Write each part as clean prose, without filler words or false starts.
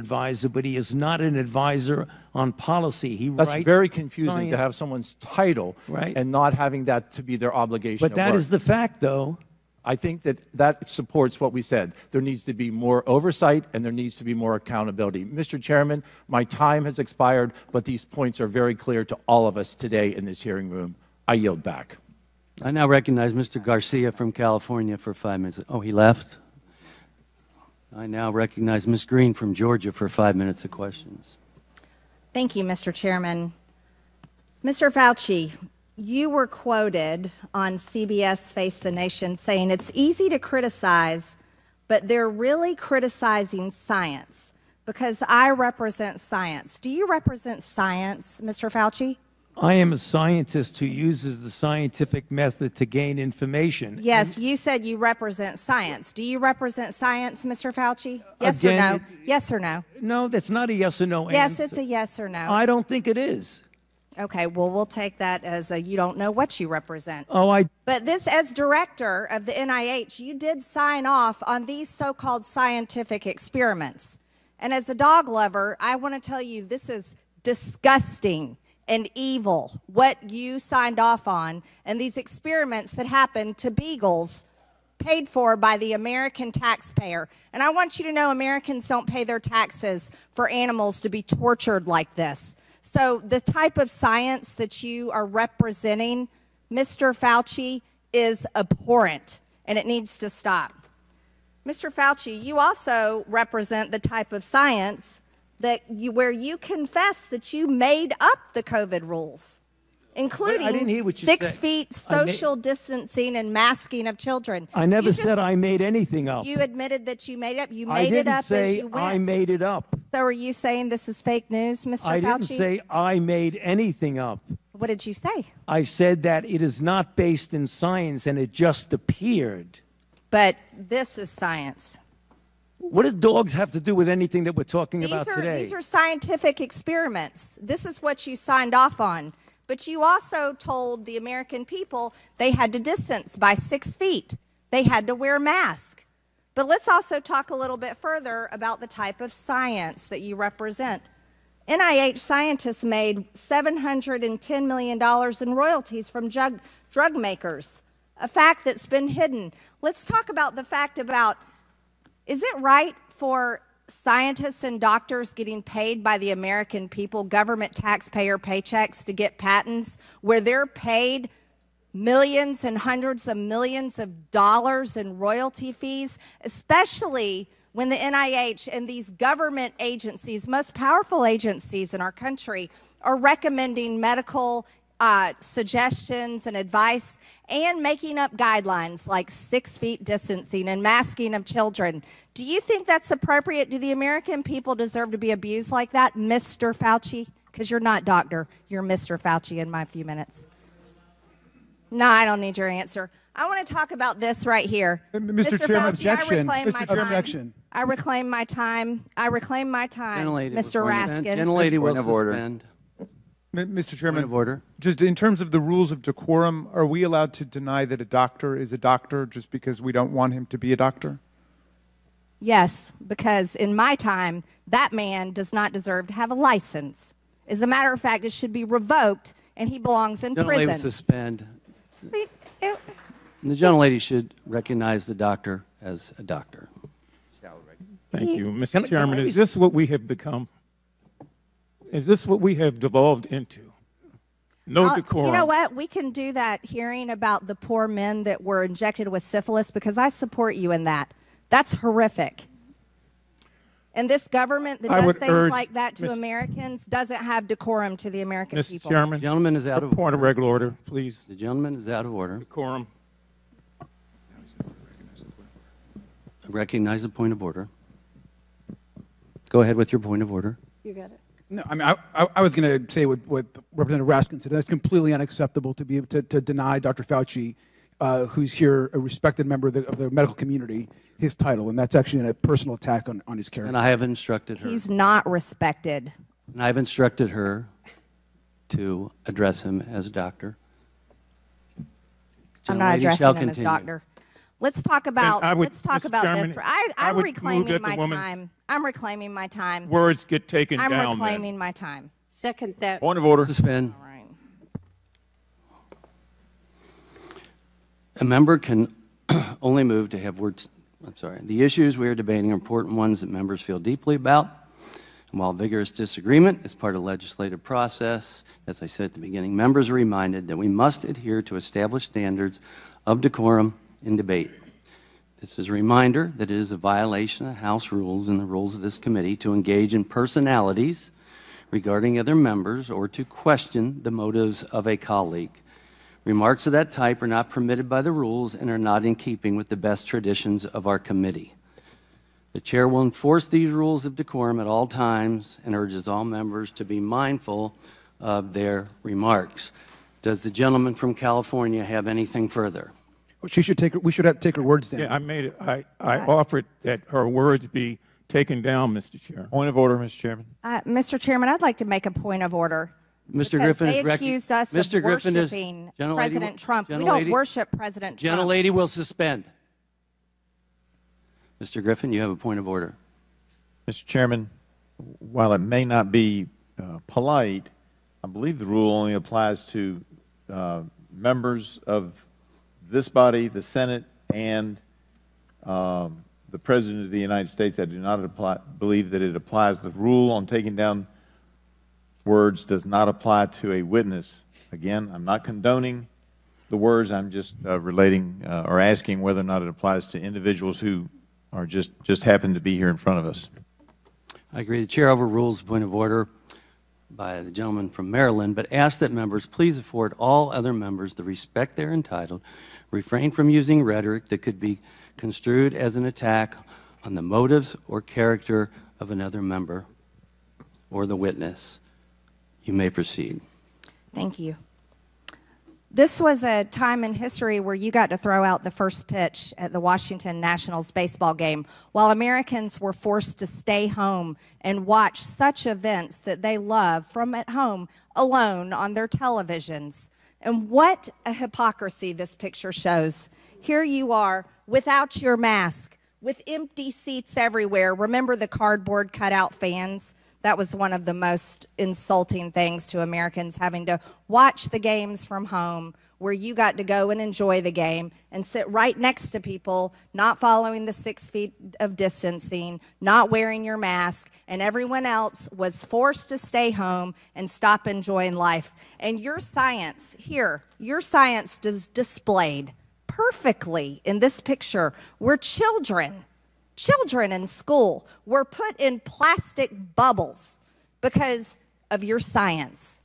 advisor, but he is not an advisor on policy. That's very confusing to have someone's title and not having that to be their obligation. But that is the fact, though. I think that supports what we said. There needs to be more oversight and there needs to be more accountability. Mr. Chairman, my time has expired, but these points are very clear to all of us today in this hearing room. I yield back. I now recognize Mr. Garcia from California for 5 minutes. Oh, he left? I now recognize Ms. Greene from Georgia for 5 minutes of questions. Thank you, Mr. Chairman. Mr. Fauci, you were quoted on CBS Face the Nation saying it's easy to criticize, but they're really criticizing science because I represent science. Do you represent science, Mr. Fauci? I am a scientist who uses the scientific method to gain information. Yes, you said you represent science. Do you represent science, Mr. Fauci? Yes Again, or no? Yes or no? No, that's not a yes or no answer. Yes, it's a yes or no. I don't think it is. Okay, well, we'll take that as a you don't know what you represent. Oh, But this, as director of the NIH, you did sign off on these so-called scientific experiments. And as a dog lover, I want to tell you this is disgusting and evil, what you signed off on, and these experiments that happened to beagles paid for by the American taxpayer. And I want you to know Americans don't pay their taxes for animals to be tortured like this. So the type of science that you are representing, Mr. Fauci, is abhorrent, and it needs to stop. Mr. Fauci, you also represent the type of science where you confess that you made up the COVID rules, including I didn't hear what you 6 said. feet social distancing and masking of children. I never said I made anything up. You admitted that you made it up. You made it up as you went. I didn't say I made it up. So are you saying this is fake news, Mr. Fauci? I didn't say I made anything up. What did you say? I said that it is not based in science and it just appeared. But this is science. What does dogs have to do with anything that we're talking about today? These are scientific experiments. This is what you signed off on. But you also told the American people they had to distance by 6 feet. They had to wear masks. But let's also talk a little bit further about the type of science that you represent. NIH scientists made $710 million in royalties from drug makers, a fact that's been hidden. Let's talk about the fact about, is it right for scientists and doctors getting paid by the American people, government taxpayer paychecks, to get patents where they're paid millions and hundreds of millions of dollars in royalty fees, especially when the NIH and these government agencies, most powerful agencies in our country, are recommending medical suggestions and advice and making up guidelines like 6 feet distancing and masking of children. Do you think that's appropriate? Do the American people deserve to be abused like that, Mr. Fauci? Because you're not doctor. You're Mr. Fauci in my few minutes. No, I don't need your answer. I want to talk about this right here. Mr. Chairman, Fauci, objection. Objection. I reclaim my time. I reclaim my time, Mr. Raskin. Gentlelady will suspend. Mr. Chairman, Point of order. Just in terms of the rules of decorum, are we allowed to deny that a doctor is a doctor just because we don't want him to be a doctor? Yes, because in my time, that man does not deserve to have a license. As a matter of fact, it should be revoked, and he belongs in Gentlelady will prison. suspend. The gentlelady should recognize the doctor as a doctor. Thank you. Mr. Chairman, is this what we have become? Is this what we have devolved into? No decorum. You know what? We can do that hearing about the poor men that were injected with syphilis, because I support you in that. That's horrific. And this government that does things like that to Americans doesn't have decorum to the American people. Mr. Chairman, The gentleman is out of point of regular order, please. The gentleman is out of order. Decorum. I recognize the point of order. Go ahead with your point of order. You got it. No, I mean, I was going to say what Representative Raskin said. That's completely unacceptable to be able to deny Dr. Fauci, who's here, a respected member of the medical community, his title, and that's actually a personal attack on his character. And I have instructed her. He's not respected. And I've instructed her to address him as a doctor. I'm not addressing him as doctor. Let's talk about. Let's talk Mr. about Chairman, this. I I'm would move reclaiming that the my woman's time. I'm reclaiming my time. Words get taken I'm down. reclaiming my time. Second that. Point of order. Suspend. All right. A member can only move to have words. I'm sorry. The issues we are debating are important ones that members feel deeply about. And while vigorous disagreement is part of the legislative process, as I said at the beginning, members are reminded that we must adhere to established standards of decorum in debate. This is a reminder that it is a violation of House rules and the rules of this committee to engage in personalities regarding other members or to question the motives of a colleague. Remarks of that type are not permitted by the rules and are not in keeping with the best traditions of our committee. The chair will enforce these rules of decorum at all times and urges all members to be mindful of their remarks. Does the gentleman from California have anything further? We should take her words down. Yeah, I made it. I offered that her words be taken down, Mr. Chairman. Point of order, Mr. Chairman. Mr. Chairman, I'd like to make a point of order. Mr. Because Griffin they is accused us Mr. of Griffin is worshiping Gentlelady, President Trump. We Gentlelady, don't worship President Trump. Gentlelady will suspend. Mr. Griffin, you have a point of order. Mr. Chairman, while it may not be polite, I believe the rule only applies to members of this body, the Senate, and the President of the United States. I do not believe that it applies. The rule on taking down words does not apply to a witness. Again, I'm not condoning the words. I'm just relating or asking whether or not it applies to individuals who are just happen to be here in front of us. I agree. The chair overrules the point of order by the gentleman from Maryland, but ask that members please afford all other members the respect they're entitled, refrain from using rhetoric that could be construed as an attack on the motives or character of another member or the witness. You may proceed. Thank you. This was a time in history where you got to throw out the first pitch at the Washington Nationals baseball game while Americans were forced to stay home and watch such events that they love from at home alone on their televisions. And what a hypocrisy this picture shows. Here you are without your mask, with empty seats everywhere. Remember the cardboard cutout fans? That was one of the most insulting things to Americans, having to watch the games from home where you got to go and enjoy the game and sit right next to people not following the 6 feet of distancing, not wearing your mask, and everyone else was forced to stay home and stop enjoying life. And your science here, your science is displayed perfectly in this picture where children in school were put in plastic bubbles because of your science,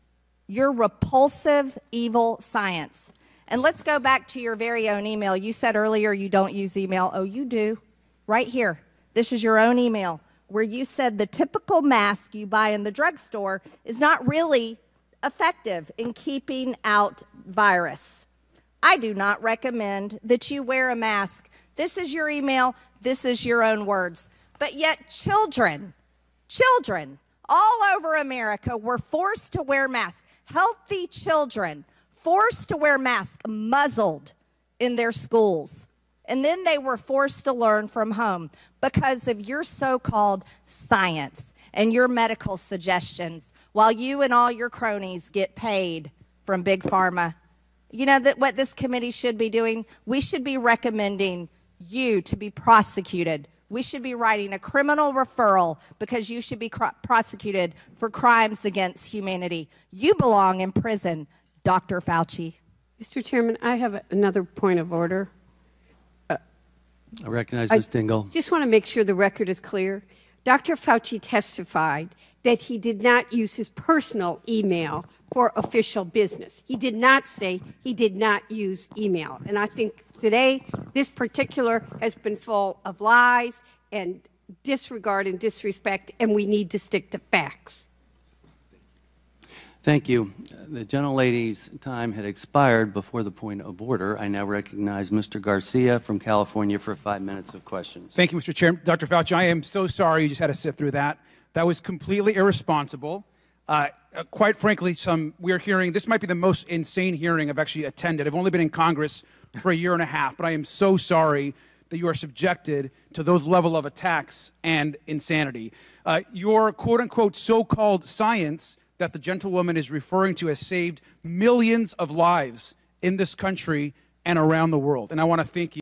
your repulsive, evil science. And let's go back to your very own email. You said earlier you don't use email. Oh, you do. Right here. This is your own email where you said the typical mask you buy in the drugstore is not really effective in keeping out virus. I do not recommend that you wear a mask. This is your email. This is your own words. But yet children all over America were forced to wear masks. Healthy children forced to wear masks, muzzled in their schools. And then they were forced to learn from home because of your so-called science and your medical suggestions while you and all your cronies get paid from Big Pharma. You know that what this committee should be doing? We should be recommending you to be prosecuted. We should be writing a criminal referral because you should be prosecuted for crimes against humanity. You belong in prison, Dr. Fauci. Mr. Chairman, I have another point of order. I recognize Ms. Dingell. Just want to make sure the record is clear. Dr. Fauci testified that he did not use his personal email for official business. He did not say he did not use email. And I think today this particular has been full of lies and disregard and disrespect, and we need to stick to facts. Thank you. The gentlelady's time had expired before the point of order. I now recognize Mr. Garcia from California for 5 minutes of questions. Thank you, Mr. Chairman. Dr. Fauci, I am so sorry you just had to sit through that. That was completely irresponsible. Quite frankly, we are hearing, this might be the most insane hearing I've actually attended. I've only been in Congress for a year and a half, but I am so sorry that you are subjected to those level of attacks and insanity. Your quote-unquote so-called science that the gentlewoman is referring to has saved millions of lives in this country and around the world. And I want to thank you.